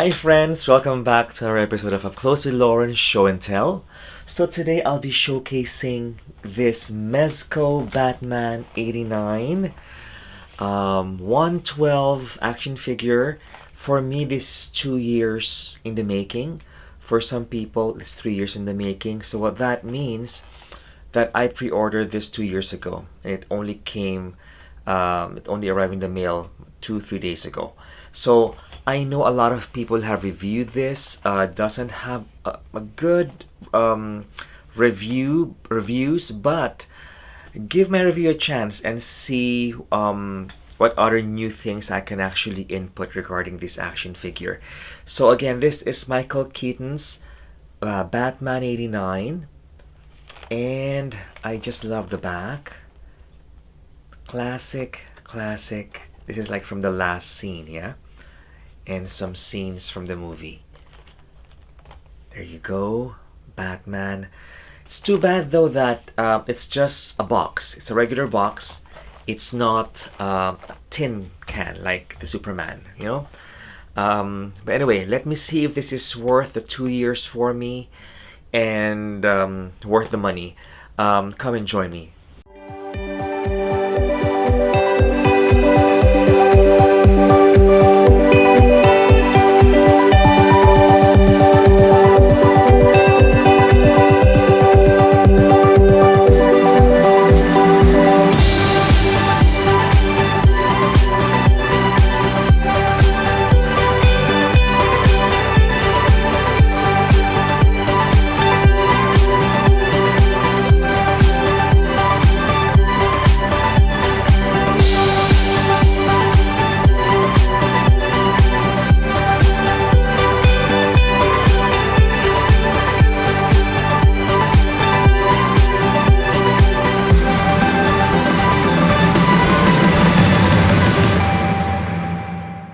Hi friends, welcome back to our episode of Up Close with Lauren Show and Tell. So today I'll be showcasing this Mezco Batman 89 112 action figure. For me, this is 2 years in the making. For some people, it's 3 years in the making. So what that means, that I pre-ordered this 2 years ago. And it only arrived in the mail 2-3 days ago. So I know a lot of people have reviewed this. Doesn't have a good reviews, but give my review a chance and see what other new things I can actually input regarding this action figure. So again, this is Michael Keaton's Batman 89, and I just love the back. Classic. This is like from the last scene, yeah? And some scenes from the movie. There you go, Batman. It's too bad though that it's just a box. It's a regular box. It's not a tin can like the Superman, you know? But anyway, let me see if this is worth the 2 years for me and worth the money. Come and join me.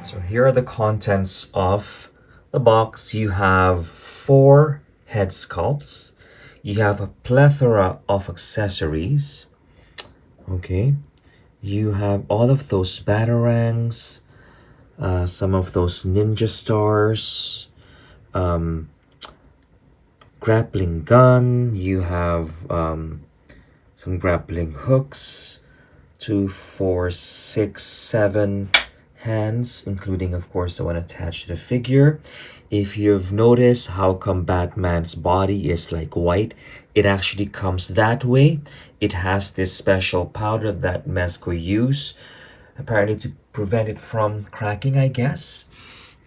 So here are the contents of the box. You have 4 head sculpts. You have a plethora of accessories. Okay. You have all of those batarangs, some of those ninja stars, grappling gun. You have some grappling hooks, 2, 4, 6, 7 hands, including of course the one attached to the figure. If you've noticed how come Batman's body is like white, it actually comes that way. It has this special powder that Mezco use, apparently to prevent it from cracking, I guess.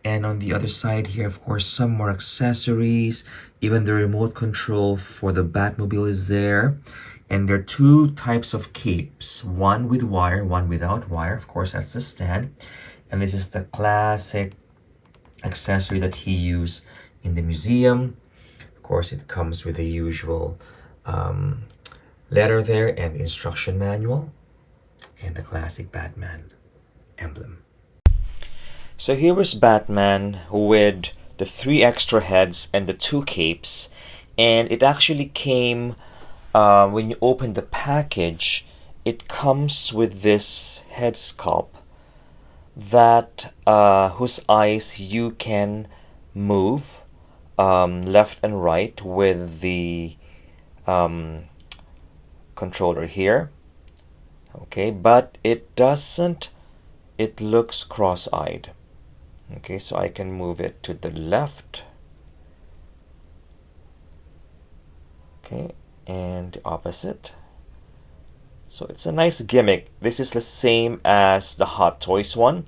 And on the other side here, of course, some more accessories. Even the remote control for the Batmobile is there. And there are 2 types of capes, one with wire, one without wire. Of course, that's the stand. And this is the classic accessory that he used in the museum. Of course, it comes with the usual letter there and instruction manual and the classic Batman emblem. So here is Batman with the 3 extra heads and the 2 capes. And it actually came, when you open the package, it comes with this head sculpt that whose eyes you can move left and right with the controller here. Okay, but it doesn't, it looks cross-eyed. Okay, so I can move it to the left. Okay, and the opposite. So it's a nice gimmick. This is the same as the Hot Toys one,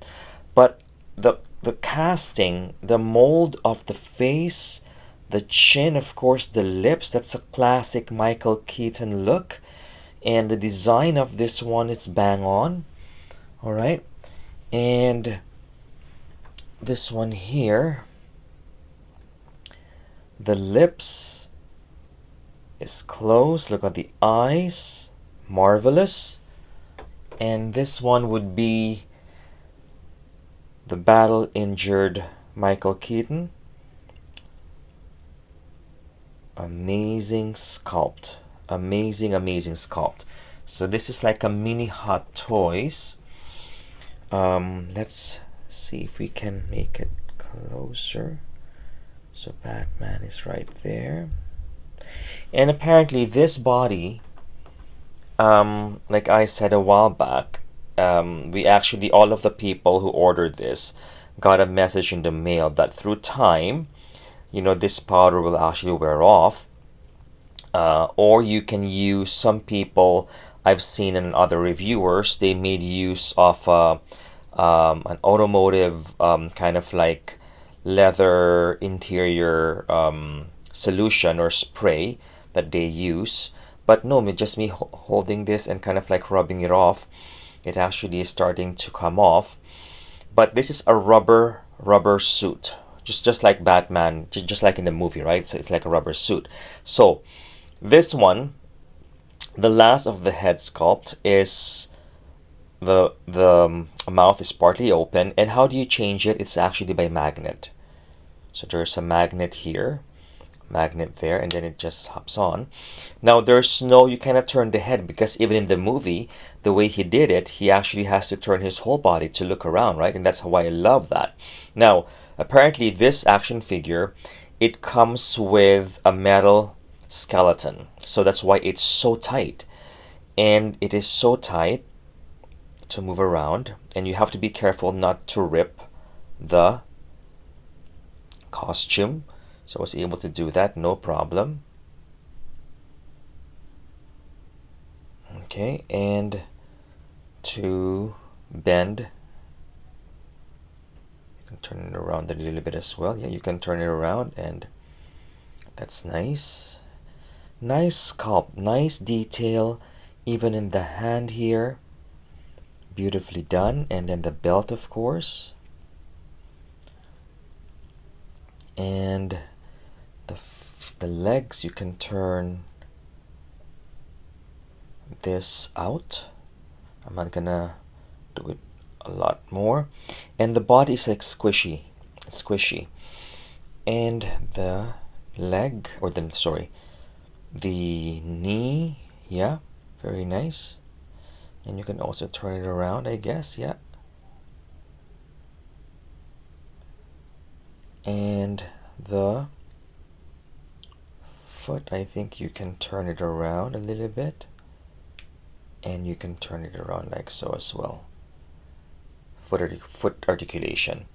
but the casting, the mold of the face, the chin, of course, the lips, that's a classic Michael Keaton look. And the design of this one, it's bang on. All right. And this one here, the lips is closed. Look at the eyes. Marvelous. And this one would be the battle injured Michael Keaton. Amazing sculpt. Amazing sculpt. So this is like a mini Hot Toys. Let's see if we can make it closer. So Batman is right there. And apparently this body, like I said a while back, we actually, all of the people who ordered this got a message in the mail that through time, you know, this powder will actually wear off. Or you can use, some people I've seen in other reviewers, they made use of an automotive kind of like leather interior solution or spray that they use. But no, just me holding this and kind of like rubbing it off, it actually is starting to come off. But this is a rubber suit, just like Batman, just like in the movie, right? So it's like a rubber suit. So this one, the last of the head sculpt, is the mouth is partly open. And how do you change it? It's actually by magnet. So there's a magnet here, magnet there, and then it just hops on. Now there's no, you cannot turn the head, because even in the movie, the way he did it, he actually has to turn his whole body to look around, right? And that's why I love that. Now apparently this action figure, it comes with a metal skeleton, so that's why it's so tight. And it is so tight to move around, and you have to be careful not to rip the costume. So I was able to do that, no problem. Okay, and to bend, you can turn it around a little bit as well. Yeah, you can turn it around, and that's nice. Nice sculpt, nice detail, even in the hand here. Beautifully done. And then the belt, of course. And the legs, you can turn this out. I'm not gonna do it a lot more. And the body is like squishy. And the leg, or the, sorry, the knee, yeah, very nice. And you can also turn it around, I guess, yeah. And the foot, I think you can turn it around a little bit, and you can turn it around like so as well. Foot articulation.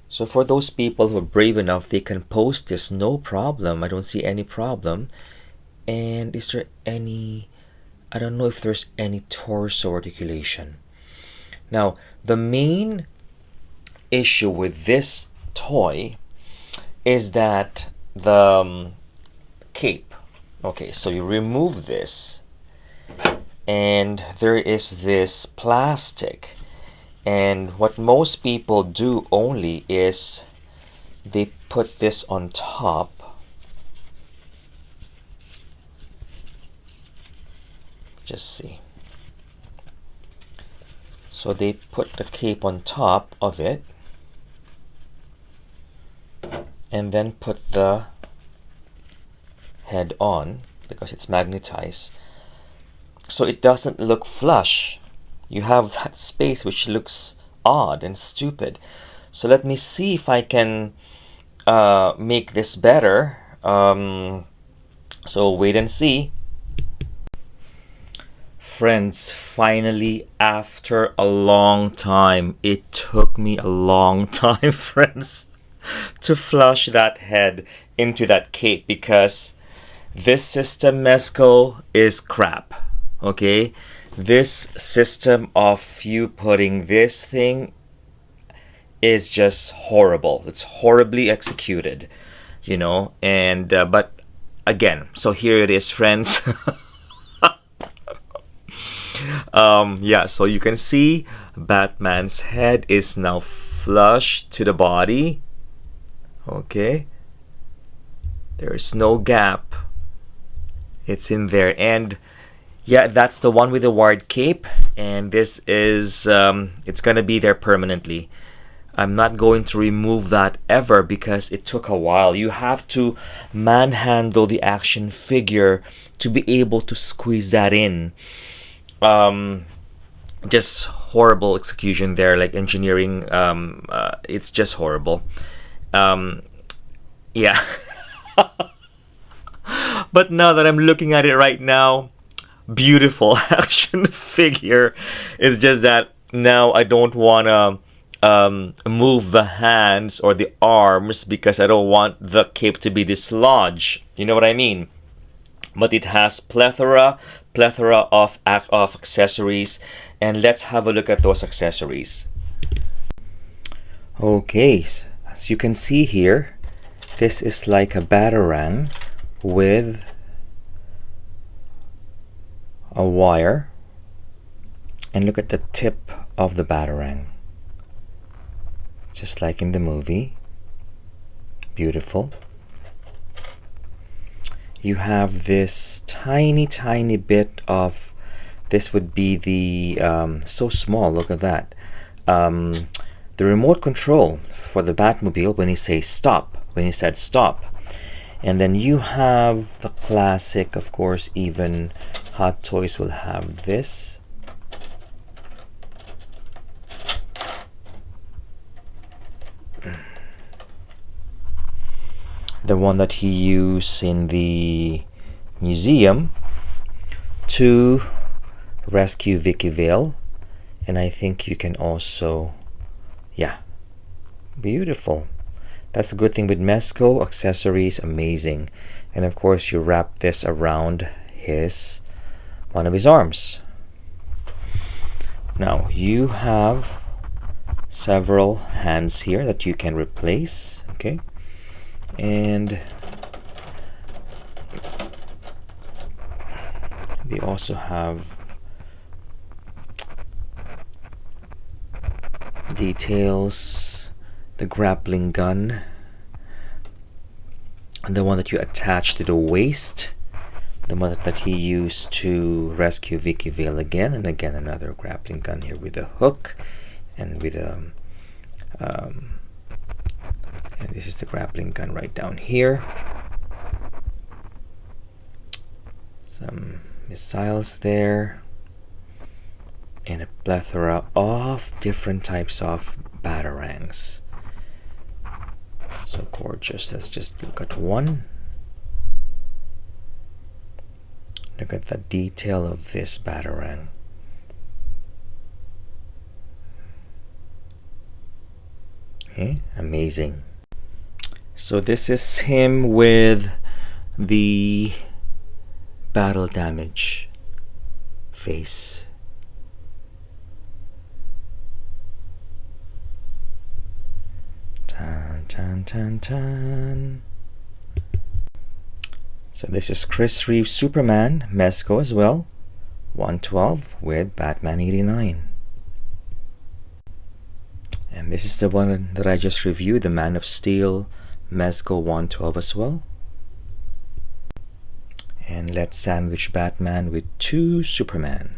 So for those people who are brave enough, they can post this, no problem. I don't see any problem. And is there any, I don't know if there's any torso articulation. Now, the main issue with this toy is that the cape. Okay, so you remove this, and there is this plastic. And what most people do only is they put this on top. Just see. So they put the cape on top of it, and then put the head on because it's magnetized. So it doesn't look flush. You have that space which looks odd and stupid. So let me see if I can make this better. So wait and see. Friends, finally, after a long time, it took me a long time, friends, to flush that head into that cape, because this system, Mezco, is crap. Okay? This system of you putting this thing is just horrible. It's horribly executed, you know. And but again, so here it is, friends. Yeah, so you can see Batman's head is now flush to the body. Okay, there's no gap, it's in there. And yeah, that's the one with the wired cape, and this is it's gonna be there permanently. I'm not going to remove that ever because it took a while. You have to manhandle the action figure to be able to squeeze that in. Just horrible execution there, like engineering. It's just horrible. Um, yeah. But now that I'm looking at it right now, beautiful action figure. It's just that now I don't want to move the hands or the arms because I don't want the cape to be dislodged. You know what I mean? But it has plethora of accessories, and let's have a look at those accessories. Okay, as you can see here, this is like a batarang with a wire, and look at the tip of the batarang, just like in the movie. Beautiful. You have this tiny bit of, this would be the so small, look at that, the remote control for the Batmobile when he says stop, when he said stop. And then you have the classic, of course, even Hot Toys will have this. The one that he used in the museum to rescue Vicky Vale. And I think you can also, yeah, beautiful. That's a good thing with Mezco accessories, amazing. And of course you wrap this around his one of his arms. Now you have several hands here that you can replace, okay? And they also have details, the grappling gun, and the one that you attach to the waist, the one that he used to rescue Vicky Vale again, and again another grappling gun here with a hook and with a and this is the grappling gun right down here. Some missiles there, and a plethora of different types of batarangs. So gorgeous. Let's just look at one. Look at the detail of this batarang. Okay, amazing. So this is him with the battle damage face. Tan, tan, tan, tan. So this is Chris Reeves Superman, Mezco as well, 112 with Batman 89. And this is the one that I just reviewed, the Man of Steel, Mezco 112 as well. And let's sandwich Batman with 2 Superman.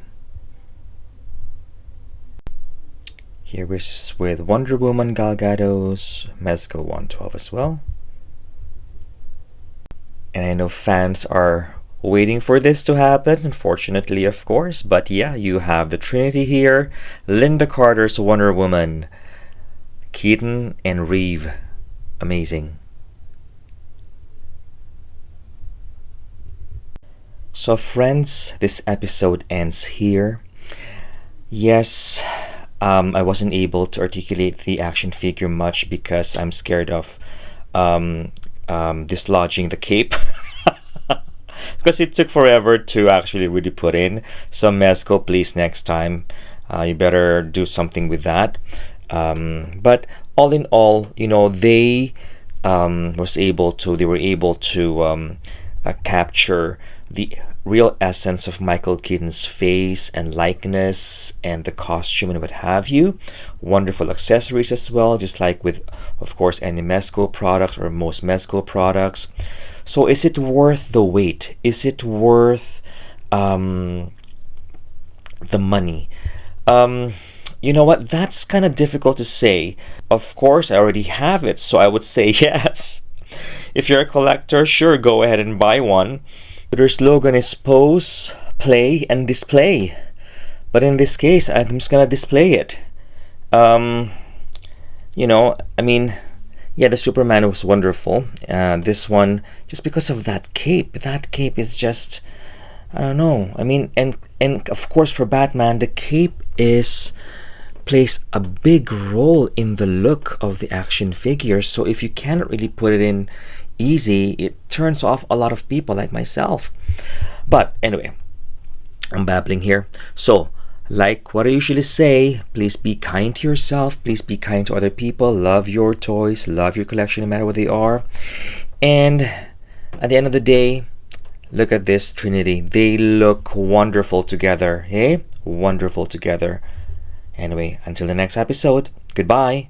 Here is with Wonder Woman Gal Gadot's Mezco 112 as well. And I know fans are waiting for this to happen, unfortunately, of course. But yeah, you have the Trinity here, Linda Carter's Wonder Woman, Keaton and Reeve. Amazing. So friends, this episode ends here. Yes, I wasn't able to articulate the action figure much because I'm scared of dislodging the cape. Because it took forever to actually really put in. So Mezco, please next time you better do something with that. But all in all, you know, they were able to capture the real essence of Michael Keaton's face and likeness and the costume and what have you. Wonderful accessories as well, just like with, of course, any Mezco products or most Mezco products. So is it worth the wait? Is it worth the money? You know what? That's kind of difficult to say. Of course, I already have it, so I would say yes. If you're a collector, sure, go ahead and buy one. Their slogan is pose, play, and display. But in this case, I'm just gonna display it. Um, I mean, yeah, the Superman was wonderful. This one, just because of that cape. That cape is just, I don't know. I mean, and of course for Batman, the cape plays a big role in the look of the action figure. So if you cannot really put it in easy, it turns off a lot of people like myself. But anyway, I'm babbling here. So, like what I usually say, please be kind to yourself, please be kind to other people, love your toys, love your collection no matter what they are. And at the end of the day, look at this Trinity. They look wonderful together, hey? Wonderful together. Anyway, until the next episode, goodbye.